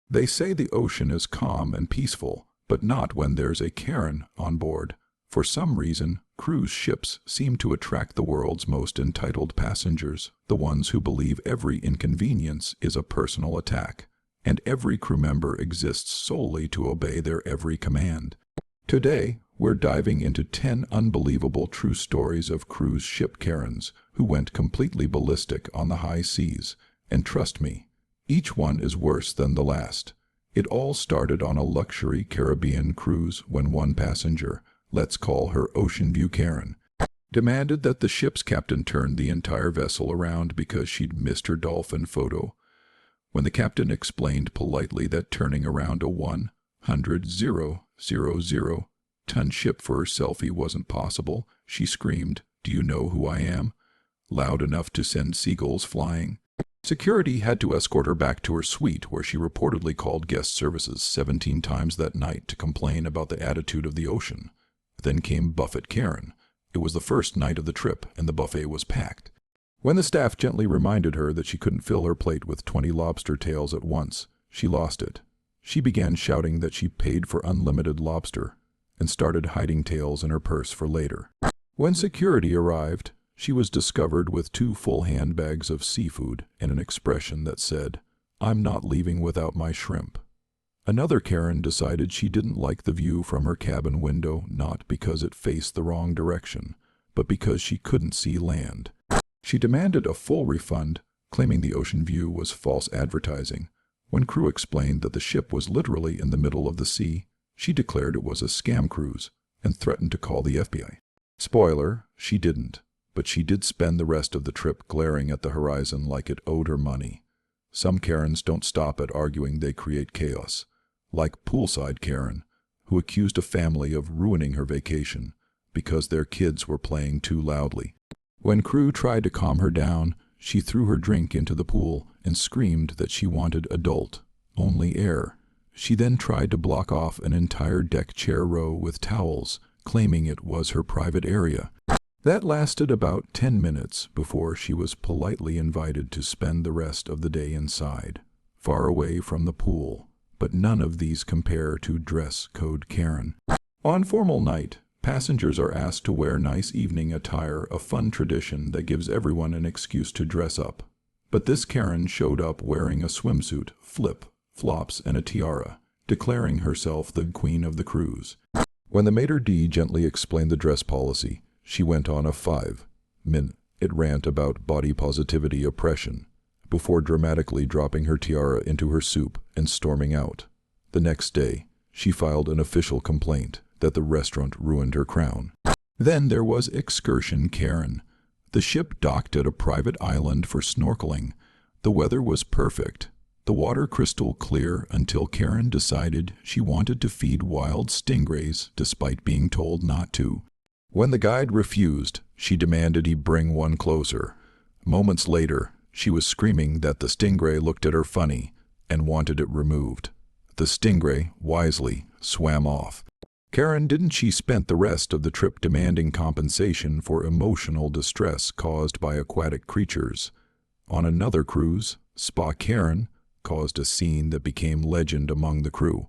They say the ocean is calm and peaceful, but not when there's a Karen on board. For some reason, cruise ships seem to attract the world's most entitled passengers, the ones who believe every inconvenience is a personal attack, and every crew member exists solely to obey their every command. Today, we're diving into 10 unbelievable true stories of cruise ship Karens who went completely ballistic on the high seas, and trust me, each one is worse than the last. It all started on a luxury Caribbean cruise when one passenger, let's call her Ocean View Karen, demanded that the ship's captain turn the entire vessel around because she'd missed her dolphin photo. When the captain explained politely that turning around a 100,000-ton ship for her selfie wasn't possible, she screamed, "Do you know who I am?" loud enough to send seagulls flying. Security had to escort her back to her suite, where she reportedly called guest services 17 times that night to complain about the attitude of the ocean. Then came Buffet Karen. It was the first night of the trip, and the buffet was packed. When the staff gently reminded her that she couldn't fill her plate with 20 lobster tails at once, she lost it. She began shouting that she paid for unlimited lobster, and started hiding tails in her purse for later. When security arrived, she was discovered with 2 full handbags of seafood and an expression that said, "I'm not leaving without my shrimp." Another Karen decided she didn't like the view from her cabin window, not because it faced the wrong direction, but because she couldn't see land. She demanded a full refund, claiming the ocean view was false advertising. When crew explained that the ship was literally in the middle of the sea, she declared it was a scam cruise and threatened to call the FBI. Spoiler, she didn't. But she did spend the rest of the trip glaring at the horizon like it owed her money. Some Karens don't stop at arguing, they create chaos. Like Poolside Karen, who accused a family of ruining her vacation because their kids were playing too loudly. When crew tried to calm her down, she threw her drink into the pool and screamed that she wanted adult-only air. She then tried to block off an entire deck chair row with towels, claiming it was her private area. That lasted about 10 minutes before she was politely invited to spend the rest of the day inside, far away from the pool. But none of these compare to dress code Karen. On formal night, passengers are asked to wear nice evening attire, a fun tradition that gives everyone an excuse to dress up. But this Karen showed up wearing a swimsuit, flip-flops, and a tiara, declaring herself the queen of the cruise. When the maitre d' gently explained the dress policy, she went on a 5-minute rant about body positivity oppression, before dramatically dropping her tiara into her soup and storming out. The next day, she filed an official complaint that the restaurant ruined her crown. Then there was Excursion Karen. The ship docked at a private island for snorkeling. The weather was perfect, the water crystal clear, until Karen decided she wanted to feed wild stingrays despite being told not to. When the guide refused, she demanded he bring one closer. Moments later, she was screaming that the stingray looked at her funny and wanted it removed. The stingray, wisely, swam off. Karen didn't she spent the rest of the trip demanding compensation for emotional distress caused by aquatic creatures. On another cruise, Spa Karen caused a scene that became legend among the crew.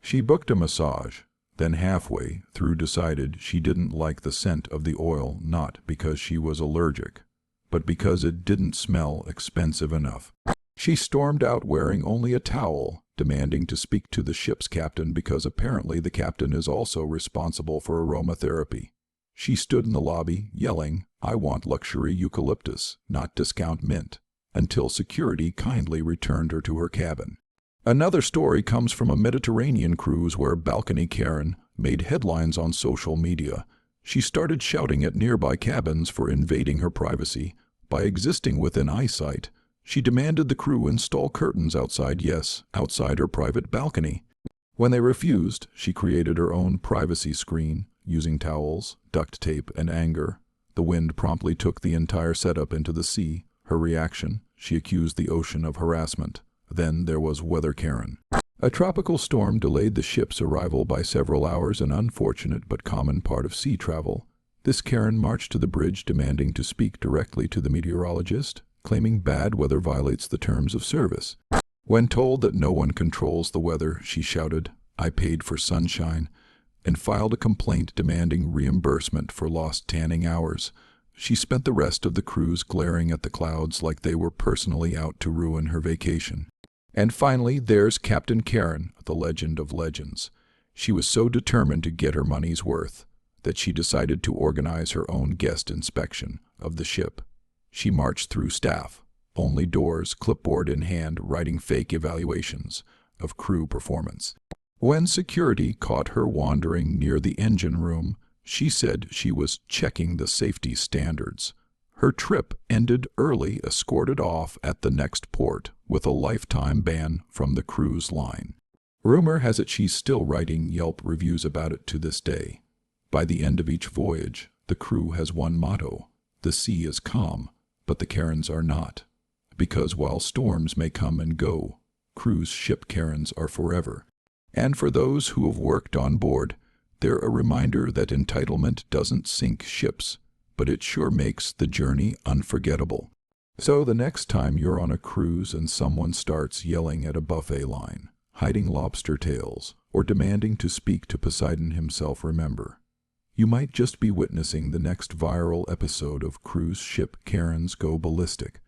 She booked a massage, then halfway through decided she didn't like the scent of the oil, not because she was allergic, but because it didn't smell expensive enough. She stormed out wearing only a towel, demanding to speak to the ship's captain because apparently the captain is also responsible for aromatherapy. She stood in the lobby, yelling, "I want luxury eucalyptus, not discount mint," until security kindly returned her to her cabin. Another story comes from a Mediterranean cruise where Balcony Karen made headlines on social media. She started shouting at nearby cabins for invading her privacy. By existing within eyesight, she demanded the crew install curtains outside her private balcony. When they refused, she created her own privacy screen using towels, duct tape, and anger. The wind promptly took the entire setup into the sea. Her reaction? She accused the ocean of harassment. Then there was Weather Karen. A tropical storm delayed the ship's arrival by several hours, an unfortunate but common part of sea travel. This Karen marched to the bridge demanding to speak directly to the meteorologist, claiming bad weather violates the terms of service. When told that no one controls the weather, she shouted, "I paid for sunshine," and filed a complaint demanding reimbursement for lost tanning hours. She spent the rest of the cruise glaring at the clouds like they were personally out to ruin her vacation. And finally, there's Captain Karen, the legend of legends. She was so determined to get her money's worth that she decided to organize her own guest inspection of the ship. She marched through staff, only doors, clipboard in hand, writing fake evaluations of crew performance. When security caught her wandering near the engine room, she said she was checking the safety standards. Her trip ended early, escorted off at the next port with a lifetime ban from the cruise line. Rumor has it she's still writing Yelp reviews about it to this day. By the end of each voyage, the crew has one motto: the sea is calm, but the Karens are not. Because while storms may come and go, cruise ship Karens are forever. And for those who have worked on board, they're a reminder that entitlement doesn't sink ships, but it sure makes the journey unforgettable. So the next time you're on a cruise and someone starts yelling at a buffet line, hiding lobster tails, or demanding to speak to Poseidon himself, remember, you might just be witnessing the next viral episode of Cruise Ship Karens Go Ballistic.